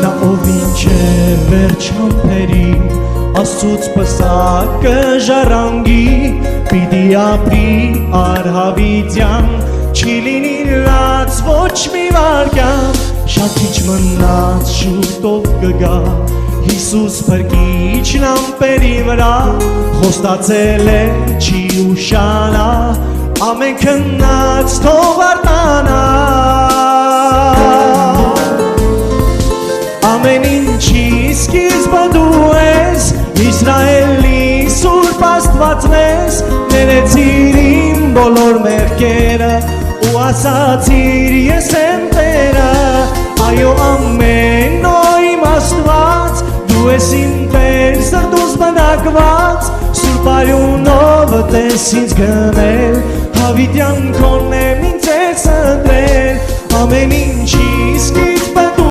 Նա ով ինչ է վերջ համբերի Աստծուց պսակը ժառանգի Պիտի ապրի արհավիտյան Չի լինի լաց ոչ մի վարկյան Շատ քիչ մնաց շուտով կգա Հիսուս փրկիչն ամպերի վրա Խոստացել է չի ուշանա Ամեն քնած թող արտանա Ամեն ինչի սկիզբը դու ես Իսրայելի սուրբ Աստվածն ես Ներեցիր իմ բոլոր մեղքերը Ու ասացիր ես եմ Տերը Այո ամեն իմ Աստված Դու ես իմ Տեր սրտուս բնակված Սուրբ արյունով տես ինձ գնել Հավիտյան քոնն եմ ինձ ես ընտրել Ամեն ինչի սկիզբ